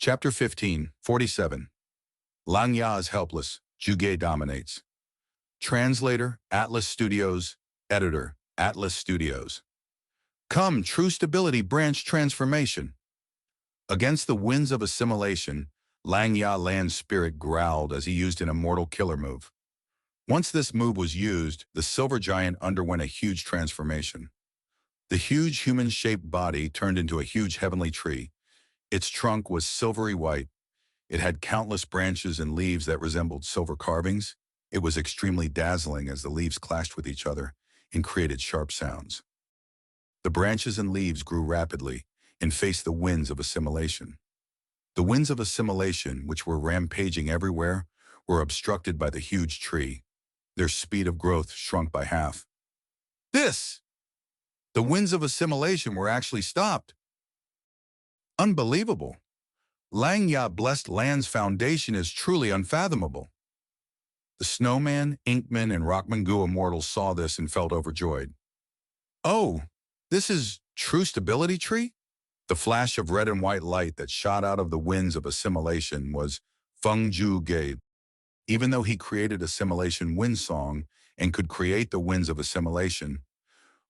Chapter 15, 47. Lang Ya is helpless, Juge dominates. Translator, Atlas Studios. Editor, Atlas Studios. Come, true stability branch transformation. Against the winds of assimilation, Lang Ya Land's spirit growled as he used an immortal killer move. Once this move was used, the silver giant underwent a huge transformation. The huge human-shaped body turned into a huge heavenly tree. Its trunk was silvery white. It had countless branches and leaves that resembled silver carvings. It was extremely dazzling as the leaves clashed with each other and created sharp sounds. The branches and leaves grew rapidly and faced the winds of assimilation. The winds of assimilation, which were rampaging everywhere, were obstructed by the huge tree. Their speed of growth shrunk by half. The winds of assimilation were actually stopped. Unbelievable. Lang Ya blessed land's foundation is truly unfathomable. The snowman, Inkman, and Rockmangu immortals saw this and felt overjoyed. Oh, this is true stability tree? The flash of red and white light that shot out of the winds of assimilation was Feng Ju Ge. Even though he created assimilation wind song and could create the winds of assimilation,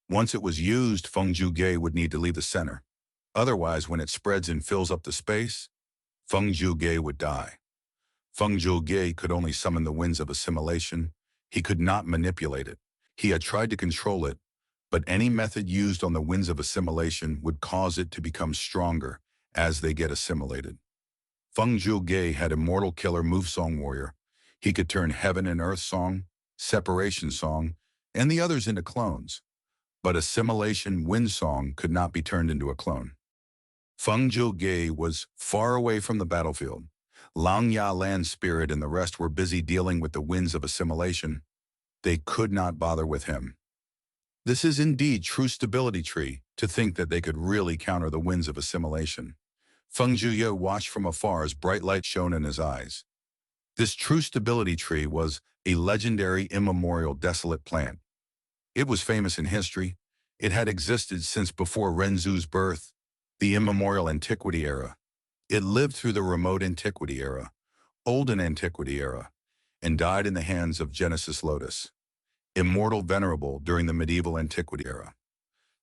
once it was used, Feng Ju Ge would need to leave the center. Otherwise, when it spreads and fills up the space, Feng Ju Ge would die. Feng Ju Ge could only summon the winds of assimilation. He could not manipulate it. He had tried to control it, but any method used on the winds of assimilation would cause it to become stronger as they get assimilated. Feng Ju Ge had immortal killer move song warrior. He could turn heaven and earth song, separation song, and the others into clones. But assimilation wind song could not be turned into a clone. Feng Ju Ge was far away from the battlefield. Lang Ya Land's spirit and the rest were busy dealing with the winds of assimilation. They could not bother with him. This is indeed true stability tree, to think that they could really counter the winds of assimilation. Feng Juye watched from afar as bright light shone in his eyes. This true stability tree was a legendary immemorial desolate plant. It was famous in history. It had existed since before Renzu's birth, the immemorial antiquity era. It lived through the remote antiquity era, olden antiquity era, and died in the hands of Genesis Lotus, immortal venerable during the medieval antiquity era.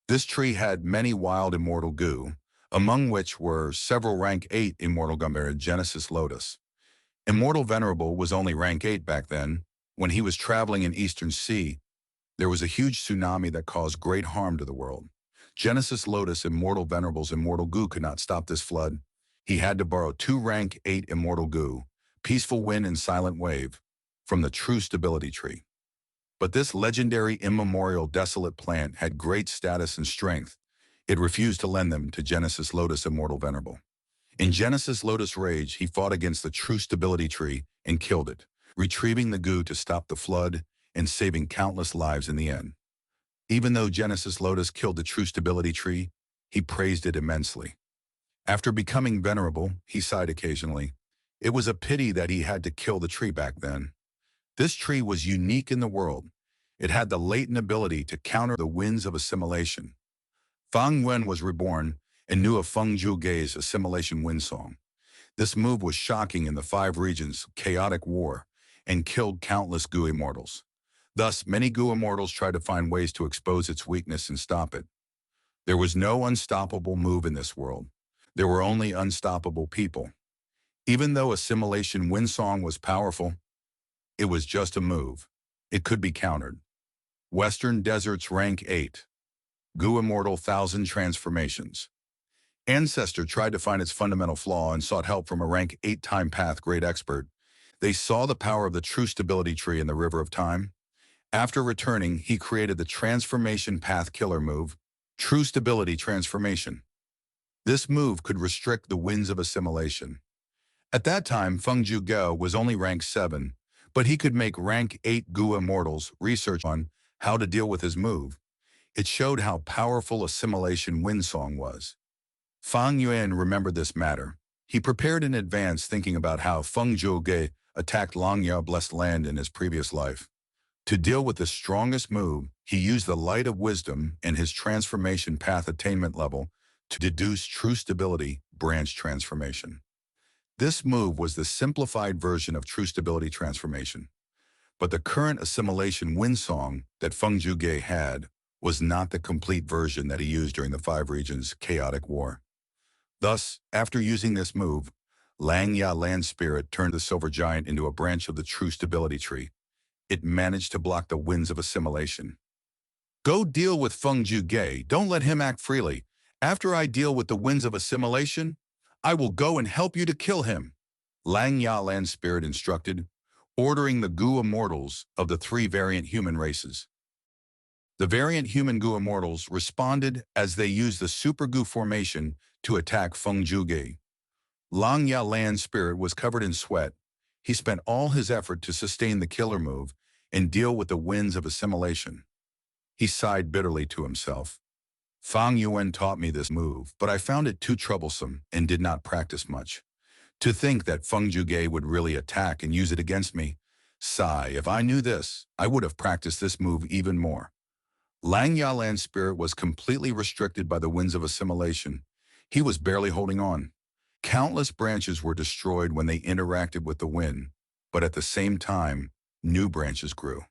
This tree had many wild immortal goo, among which were several rank 8 immortal gumbear Genesis Lotus. Immortal venerable was only rank 8 back then. When he was traveling in Eastern Sea, there was a huge tsunami that caused great harm to the world. Genesis Lotus Immortal Venerable's immortal goo could not stop this flood. He had to borrow 2 rank 8 immortal goo, Peaceful Wind and Silent Wave, from the true stability tree. But this legendary immemorial desolate plant had great status and strength. It refused to lend them to Genesis Lotus Immortal Venerable. In Genesis Lotus Rage, he fought against the true stability tree and killed it, retrieving the goo to stop the flood and saving countless lives in the end. Even though Genesis Lotus killed the true stability tree, he praised it immensely. After becoming venerable, he sighed occasionally. It was a pity that he had to kill the tree back then. This tree was unique in the world. It had the latent ability to counter the winds of assimilation. Fang Yuan was reborn and knew of Feng Ju Ge's assimilation wind song. This move was shocking in the 5 regions of chaotic war and killed countless Gu immortals. Thus, many Gu immortals tried to find ways to expose its weakness and stop it. There was no unstoppable move in this world. There were only unstoppable people. Even though assimilation wind song was powerful, it was just a move. It could be countered. Western Deserts rank 8. Gu Immortal 1000 transformations. Ancestor tried to find its fundamental flaw and sought help from a rank 8 time path great expert. They saw the power of the true stability tree in the river of time. After returning, he created the transformation path killer move, True Stability Transformation. This move could restrict the winds of assimilation. At that time, Feng Ju Ge was only rank 7, but he could make rank 8 Gu immortals research on how to deal with his move. It showed how powerful assimilation wind song was. Fang Yuan remembered this matter. He prepared in advance thinking about how Feng Ju Ge attacked Lang Ya blessed land in his previous life. To deal with the strongest move, he used the light of wisdom and his transformation path attainment level to deduce true stability branch transformation. This move was the simplified version of true stability transformation. But the current assimilation wind song that Feng Zhuge had was not the complete version that he used during the Five Regions' chaotic war. Thus, after using this move, Lang Ya Land Spirit turned the Silver Giant into a branch of the true stability tree. It managed to block the winds of assimilation. Go deal with Feng Zhuge. Don't let him act freely. After I deal with the winds of assimilation, I will go and help you to kill him. Lang Ya Land Spirit instructed, ordering the Gu Immortals of the three variant human races. The variant human Gu Immortals responded as they used the Super Gu formation to attack Feng Zhuge. Lang Ya Land Spirit was covered in sweat. He spent all his effort to sustain the killer move and deal with the winds of assimilation. He sighed bitterly to himself. Fang Yuan taught me this move, but I found it too troublesome and did not practice much. To think that Feng Zhuge would really attack and use it against me. Sigh, if I knew this, I would have practiced this move even more. Lang Ya Land Spirit was completely restricted by the winds of assimilation. He was barely holding on. Countless branches were destroyed when they interacted with the wind, but at the same time, new branches grew.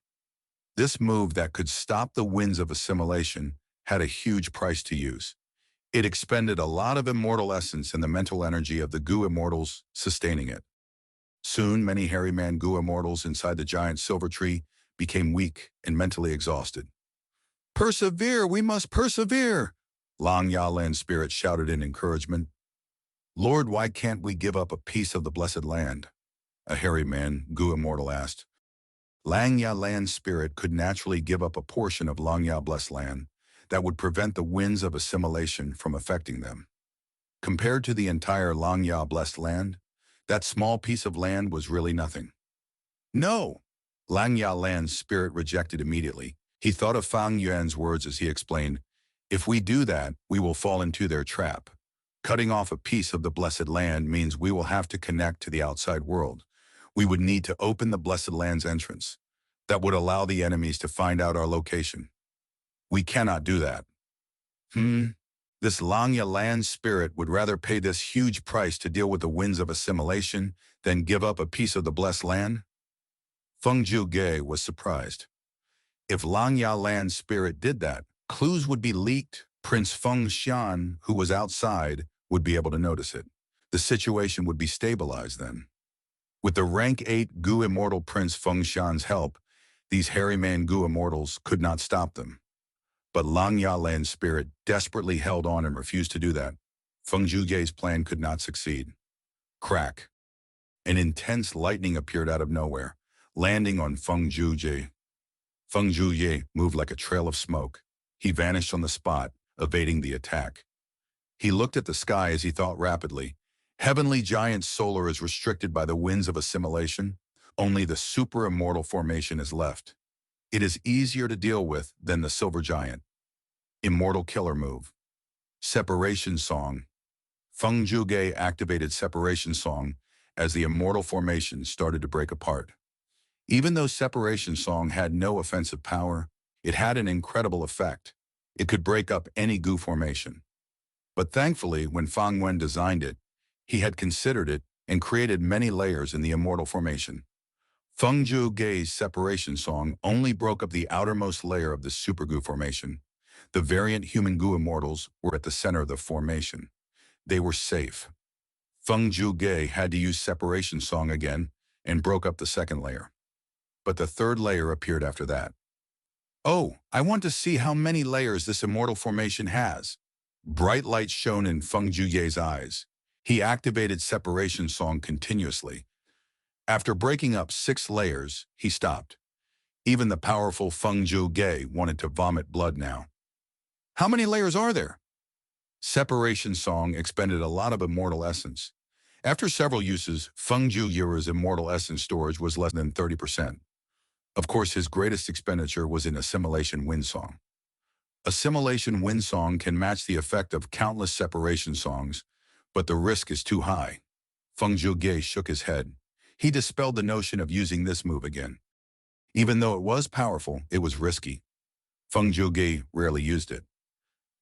This move that could stop the winds of assimilation had a huge price to use. It expended a lot of immortal essence and the mental energy of the Gu Immortals sustaining it. Soon, many hairy man Gu Immortals inside the giant silver tree became weak and mentally exhausted. Persevere, we must persevere, Lang Ya Land Spirit shouted in encouragement. Lord, why can't we give up a piece of the blessed land? A hairy man, Gu Immortal, asked. Lang Ya Land Spirit could naturally give up a portion of Lang Ya Blessed Land that would prevent the winds of assimilation from affecting them. Compared to the entire Lang Ya Blessed Land, that small piece of land was really nothing. No! Lang Ya Land's Spirit rejected immediately. He thought of Fang Yuan's words as he explained, if we do that, we will fall into their trap. Cutting off a piece of the blessed land means we will have to connect to the outside world. We would need to open the blessed land's entrance. That would allow the enemies to find out our location. We cannot do that. This Lang Ya Land Spirit would rather pay this huge price to deal with the winds of assimilation than give up a piece of the blessed land? Feng Zhuge was surprised. If Lang Ya Land Spirit did that, clues would be leaked. Prince Feng Xian, who was outside, would be able to notice it. The situation would be stabilized then. With the rank 8 Gu Immortal Prince Feng Xian's help, these hairy man Gu Immortals could not stop them. But Lang Ya Land Spirit desperately held on and refused to do that. Feng Zhuge's plan could not succeed. Crack. An intense lightning appeared out of nowhere, landing on Feng Zhuge. Feng Zhuge moved like a trail of smoke. He vanished on the spot, evading the attack. He looked at the sky as he thought rapidly. Heavenly Giant Solar is restricted by the winds of assimilation. Only the super immortal formation is left. It is easier to deal with than the Silver Giant. Immortal Killer Move. Separation Song. Feng Zhuge activated Separation Song as the immortal formation started to break apart. Even though Separation Song had no offensive power, it had an incredible effect. It could break up any Gu formation. But thankfully, when Fang Wen designed it, he had considered it and created many layers in the immortal formation. Feng Zhuge's Separation Song only broke up the outermost layer of the Super Gu formation. The variant human Gu Immortals were at the center of the formation. They were safe. Feng Zhuge had to use Separation Song again and broke up the second layer. But the third layer appeared after that. Oh, I want to see how many layers this immortal formation has. Bright light shone in Feng Zhuge's eyes. He activated Separation Song continuously. After breaking up 6 layers, he stopped. Even the powerful Feng Zhuge wanted to vomit blood now. How many layers are there? Separation Song expended a lot of immortal essence. After several uses, Feng Zhuge's immortal essence storage was less than 30%. Of course, his greatest expenditure was in Assimilation Wind Song. Assimilation Wind Song can match the effect of countless Separation Songs, but the risk is too high. Feng Zhuge shook his head. He dispelled the notion of using this move again. Even though it was powerful, it was risky. Feng Zhuge rarely used it.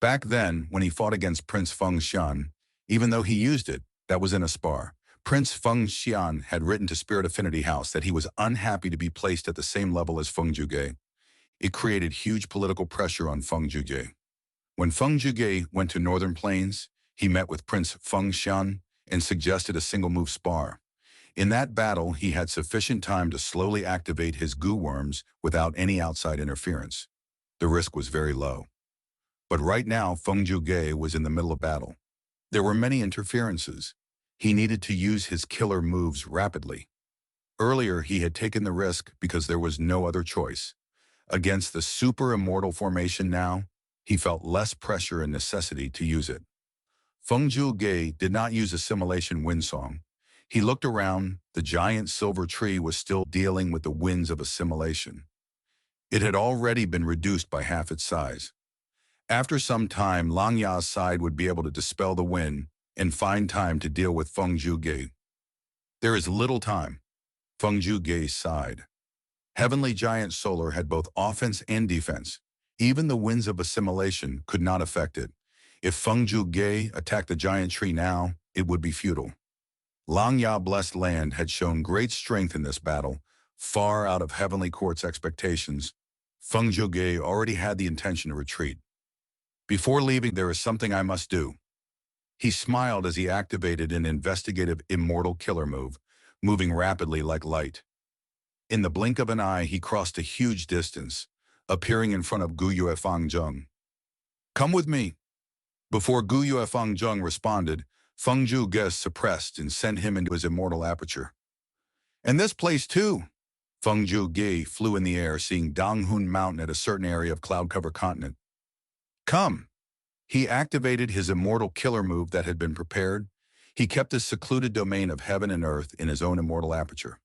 Back then, when he fought against Prince Feng Xian, even though he used it, that was in a spar. Prince Feng Xian had written to Spirit Affinity House that he was unhappy to be placed at the same level as Feng Zhuge. It created huge political pressure on Feng Zhuge. When Feng Zhuge went to Northern Plains, he met with Prince Feng Xian and suggested a single-move spar. In that battle, he had sufficient time to slowly activate his goo worms without any outside interference. The risk was very low. But right now, Feng Zhuge was in the middle of battle. There were many interferences. He needed to use his killer moves rapidly. Earlier, he had taken the risk because there was no other choice. Against the super immortal formation now, he felt less pressure and necessity to use it. Feng Zhuge did not use assimilation windsong. He looked around. The giant silver tree was still dealing with the winds of assimilation. It had already been reduced by half its size. After some time, Lang Ya's side would be able to dispel the wind and find time to deal with Feng Zhuge. There is little time. Feng Zhuge sighed. Heavenly Giant Solar had both offense and defense. Even the winds of assimilation could not affect it. If Feng Zhuge attacked the giant tree now, it would be futile. Lang Ya Blessed Land had shown great strength in this battle, far out of Heavenly Court's expectations. Feng Zhuge already had the intention to retreat. Before leaving, there is something I must do. He smiled as he activated an investigative immortal killer move, moving rapidly like light. In the blink of an eye, he crossed a huge distance, appearing in front of Gu Yuefang Zheng. Come with me. Before Gu Yuefang Zheng responded, Feng Zhuge suppressed and sent him into his immortal aperture. And this place too. Feng Zhuge flew in the air, seeing Donghun Mountain at a certain area of cloud-covered continent. Come. He activated his immortal killer move that had been prepared. He kept his secluded domain of heaven and earth in his own immortal aperture.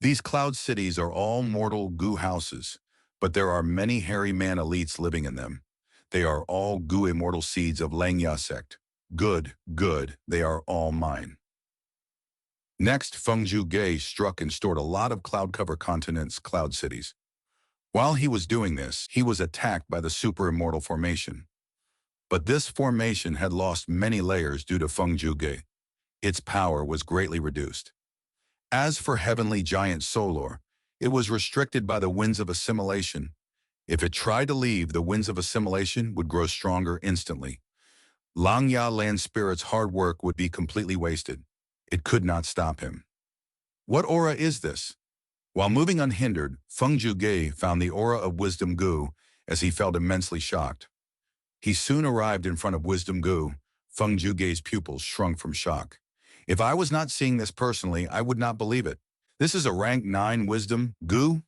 These cloud cities are all mortal goo houses, but there are many hairy man elites living in them. They are all goo immortal seeds of Langya sect. Good, good, they are all mine. Next, Feng Zhuge struck and stored a lot of cloud-covered continents, cloud cities. While he was doing this, he was attacked by the super immortal formation. But this formation had lost many layers due to Feng Zhuge. Its power was greatly reduced. As for Heavenly Giant Solar, it was restricted by the winds of assimilation. If it tried to leave, the winds of assimilation would grow stronger instantly. Lang Ya Land Spirit's hard work would be completely wasted. It could not stop him. What aura is this? While moving unhindered, Feng Zhuge found the aura of Wisdom Gu as he felt immensely shocked. He soon arrived in front of Wisdom Gu. Feng Zhuge's pupils shrunk from shock. If I was not seeing this personally, I would not believe it. This is a rank 9 Wisdom Gu?